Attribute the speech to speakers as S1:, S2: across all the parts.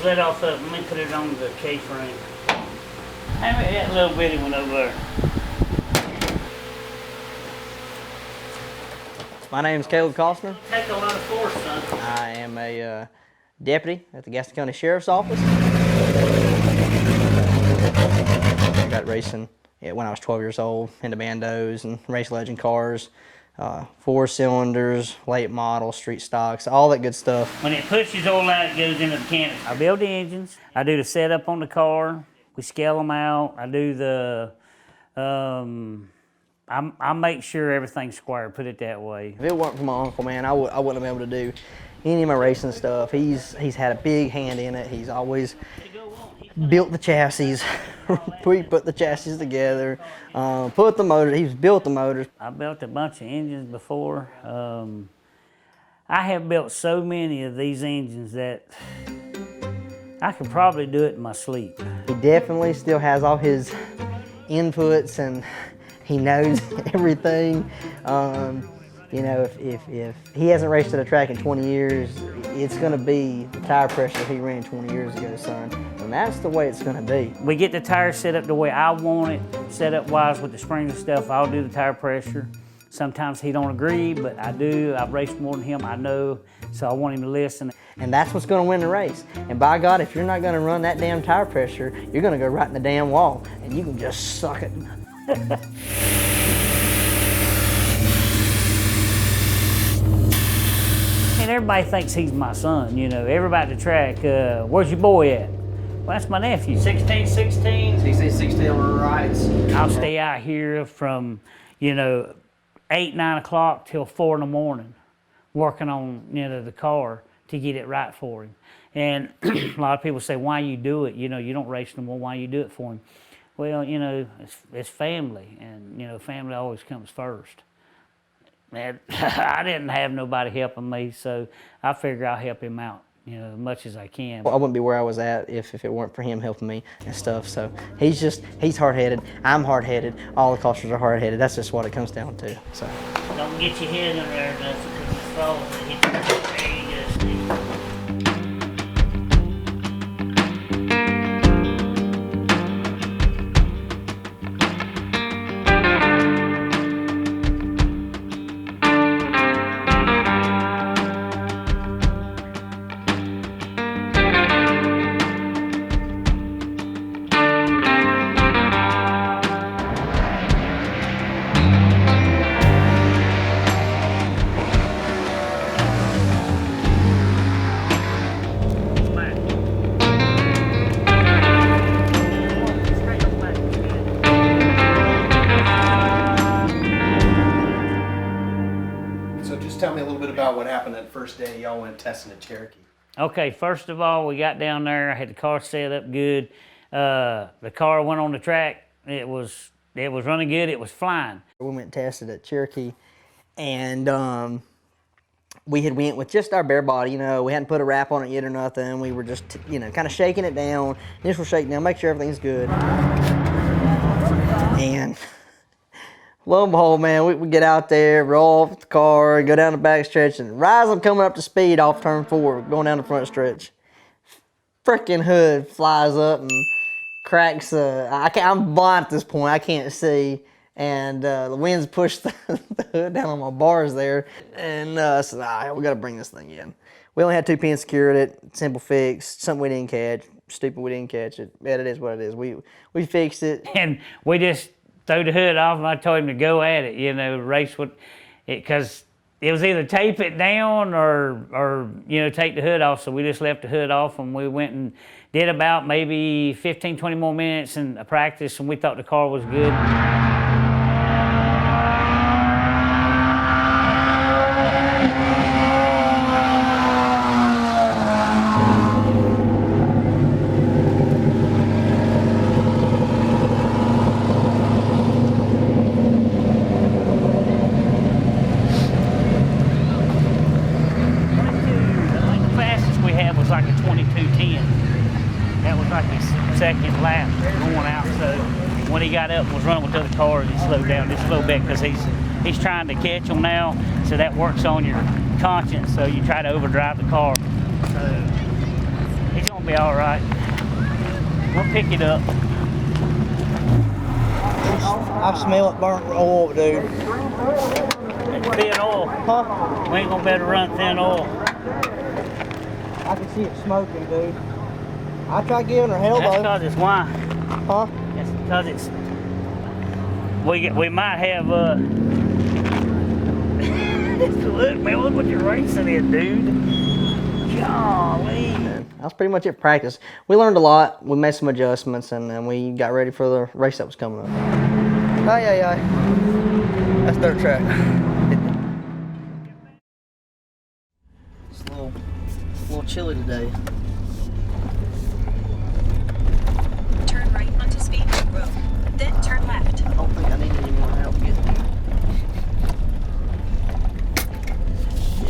S1: let off of it. Let me put it on the K-frame. Have it that little bitty one over there.
S2: My name is Caleb Costner.
S1: Take a lot of force, son.
S2: I am a deputy at the Gaston County Sheriff's Office. I got racing when I was 12 years old, into bandos and race legend cars, 4 cylinders, late model, street stocks, all that good stuff.
S1: When it pushes all out, it goes into the canister. I build the engines. I do the setup on the car. We scale them out. I do the, I make sure everything's square, put it that way.
S2: If it weren't for my uncle, man, I wouldn't have been able to do any of my racing stuff. He's had a big hand in it. He's always built the chassis. We put the chassis together, put the motors. He's built the motors.
S1: I built a bunch of engines before. I have built so many of these engines that I could probably do it in my sleep.
S2: He definitely still has all his inputs and he knows everything. You know, if he hasn't raced at a track in 20 years, it's gonna be the tire pressure he ran 20 years ago, son. And that's the way it's gonna be.
S1: We get the tire set up the way I want it, set up wise with the springs and stuff. I'll do the tire pressure. Sometimes he don't agree, but I do. I've raced more than him, I know, so I want him to listen.
S2: And that's what's gonna win the race. And by God, if you're not gonna run that damn tire pressure, you're gonna go right in the damn wall, and you can just suck it.
S1: And everybody thinks he's my son, you know. Everybody at the track, where's your boy at? Well, that's my nephew.
S2: 16. He says 16 on the rights.
S1: I'll stay out here from, you know, 8, 9 o'clock till 4 in the morning, working on, you know, the car to get it right for him. And a lot of people say, why you do it? You know, you don't race no more, why you do it for him? Well, you know, it's family, and, you know, family always comes first. And I didn't have nobody helping me, so I figure I'll help him out, you know, as much as I can.
S2: Well, I wouldn't be where I was at if it weren't for him helping me and stuff. So he's hard-headed, I'm hard-headed, all the costers are hard-headed. That's just what it comes down to. So
S1: Don't get your head in there, nothing, because it falls and hit you. There you go, Steve.
S3: Tell me a little bit about what happened that first day y'all went testing a Cherokee.
S1: Okay, first of all, we got down there. I had the car set up good. The car went on the track. It was running good. It was flying.
S2: we went and tested at Cherokee, and we had went with just our bare body. You know, we hadn't put a wrap on it yet or nothing. We were just, you know, kind of shaking it down. Initial shakedown, make sure everything's good. And lo and behold, man, we get out there, roll off the car, go down the back stretch, and rise up coming up to speed off turn 4, going down the front stretch. Frickin' hood flies up and cracks. I'm blind at this point, I can't see. And the winds pushed the hood down on my bars there. And I said, we gotta bring this thing in. We only had 2 pins secured it, simple fix, something we didn't catch. Stupid we didn't catch it. But it is what it is. We fixed it.
S1: And we just threw the hood off, and I told him to go at it, you know, race with it, because it was either tape it down or you know, take the hood off. So we just left the hood off, and we went and did about maybe 15, 20 more minutes in practice, and we thought the car was good. Like a 22:10. That was like his second lap going out. So when he got up and was running with the other cars, he slowed down just a little bit, because he's trying to catch them now. So that works on your conscience. So you try to overdrive the car. So He's gonna be all right. We'll pick it up.
S2: I smell it burnt oil, dude.
S1: It's thin oil.
S2: Huh?
S1: We ain't gonna be able to run thin oil.
S2: I can see it smoking, dude. I tried giving her hell,
S1: That's
S2: though.
S1: because it's wine.
S2: Huh?
S1: That's because it's. We might have Look, man, look what you're racing in, dude. Golly.
S2: That was pretty much it. Practice. We learned a lot. We made some adjustments, and then we got ready for the race that was coming up. Aye, aye, aye. That's dirt track. It's a little chilly today.
S4: Turn right onto Speedway Road, then turn left.
S2: I don't think I need any more help getting there.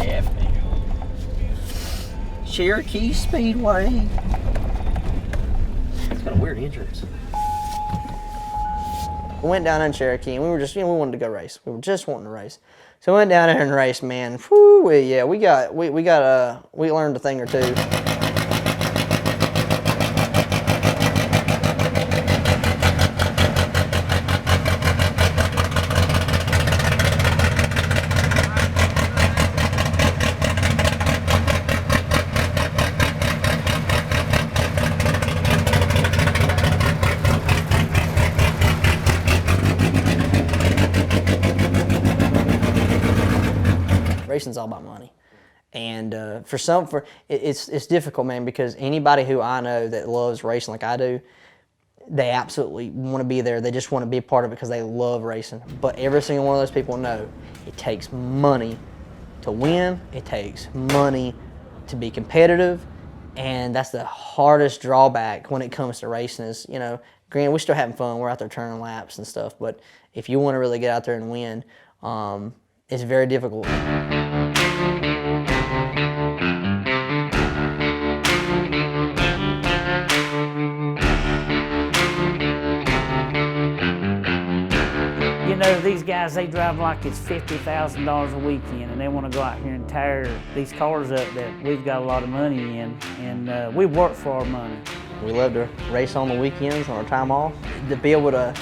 S2: Yeah, man. Cherokee Speedway. It's got a weird entrance. We went down in Cherokee and we were just, we wanted to go race. We were just wanting to race. So we went down there and raced, man. Whew, we learned a thing or two. Racing's all about money, and it's difficult, man, because anybody who I know that loves racing like I do, they absolutely want to be there. They just want to be a part of it because they love racing. But every single one of those people know it takes money to win. It takes money to be competitive, and that's the hardest drawback when it comes to racing. Is, granted, we're still having fun. We're out there turning laps and stuff, but if you want to really get out there and win, it's very difficult.
S1: These guys, they drive like it's $50,000 a weekend, and they want to go out here and tear these cars up that we've got a lot of money in, and we work for our money.
S2: We love to race on the weekends, on our time off, to be able to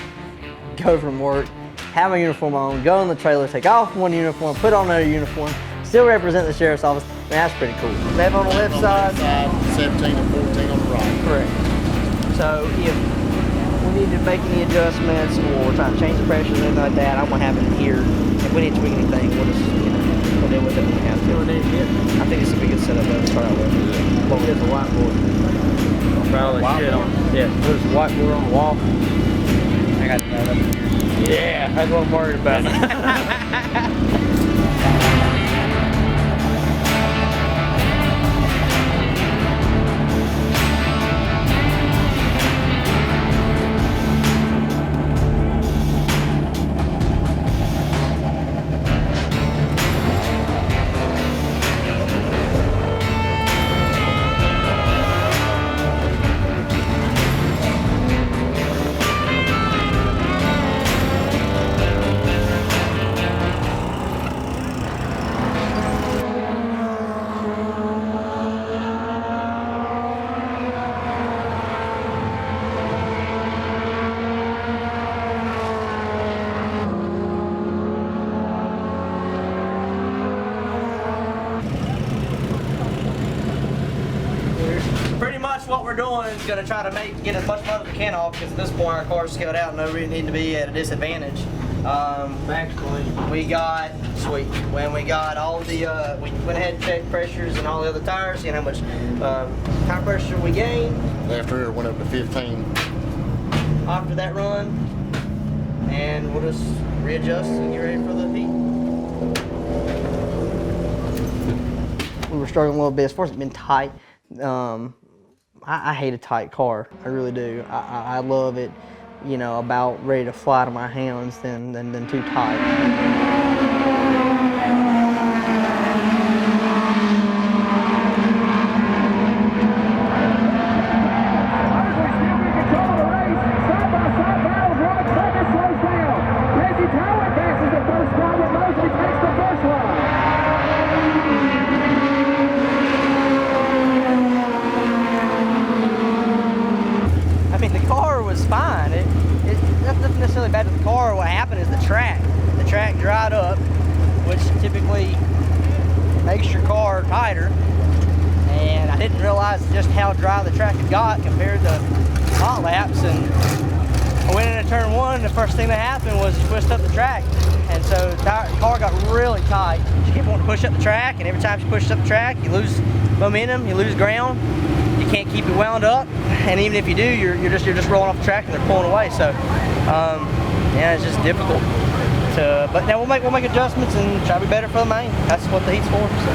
S2: go from work, have a uniform on, go in the trailer, take off one uniform, put on another uniform, still represent the sheriff's office. Man, that's pretty cool. 11 on the left side.
S3: 17 and 14 on the right.
S2: Correct. So if we need to make any adjustments or we're trying to change the pressures or anything like that, I'm gonna have it in here. If we need to tweak anything, we'll just we'll deal with it when we have to. I think it's a pretty good setup though to start out with. Well, there's a whiteboard.
S5: Probably shit on. Yeah, put a whiteboard on the wall. I got that up here. Yeah, that's what I'm worried about.
S2: What we're doing is going to try to get as much money as we can off, because at this point our car's scaled out and no really need to be at a disadvantage. We got when we got all the we went ahead and checked pressures and all the other tires, seeing how much tire pressure we gained.
S3: After it went up to 15.
S2: After that run, and we'll just readjust and get ready for the heat. We were struggling a little bit as far as it's been tight. I hate a tight car. I really do. I love it, about ready to fly to my hands than too tight.
S6: fixed your car tighter. And I didn't realize just how dry the track had got compared to hot laps. And I went into turn one, the first thing that happened was twist up the track. And so the car got really tight. She kept wanting to push up the track, and every time she pushes up the track, you lose momentum, you lose ground. You can't keep it wound up, and even if you do, you're just rolling off the track and they're pulling away. So yeah, it's just difficult. But now we'll make adjustments and try to be better for the main. That's what the heat's for. So.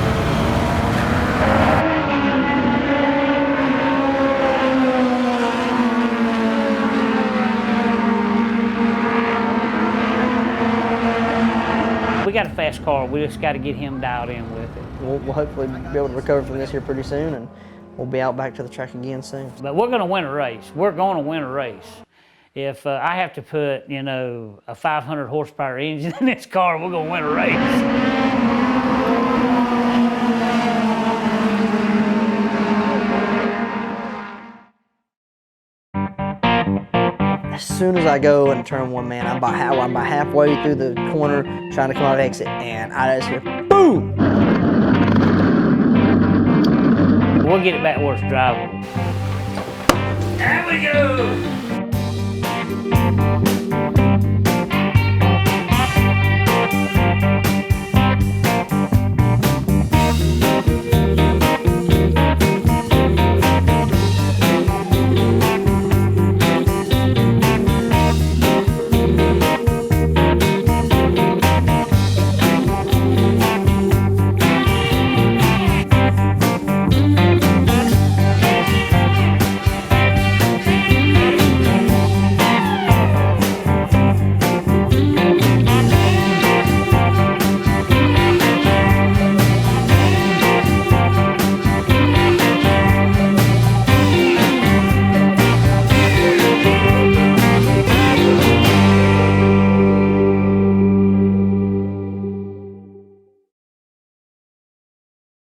S1: We got a fast car. We just got to get him dialed in with it.
S2: We'll hopefully be able to recover from this here pretty soon, and we'll be out back to the track again soon.
S1: But we're going to win a race. We're going to win a race. If I have to put, you know, a 500 horsepower engine in this car, we're going to win a race.
S2: As soon as I go in turn one, man, I'm about halfway through the corner trying to come out of exit, and I just hear boom!
S1: We'll get it back where it's drivable. There we go!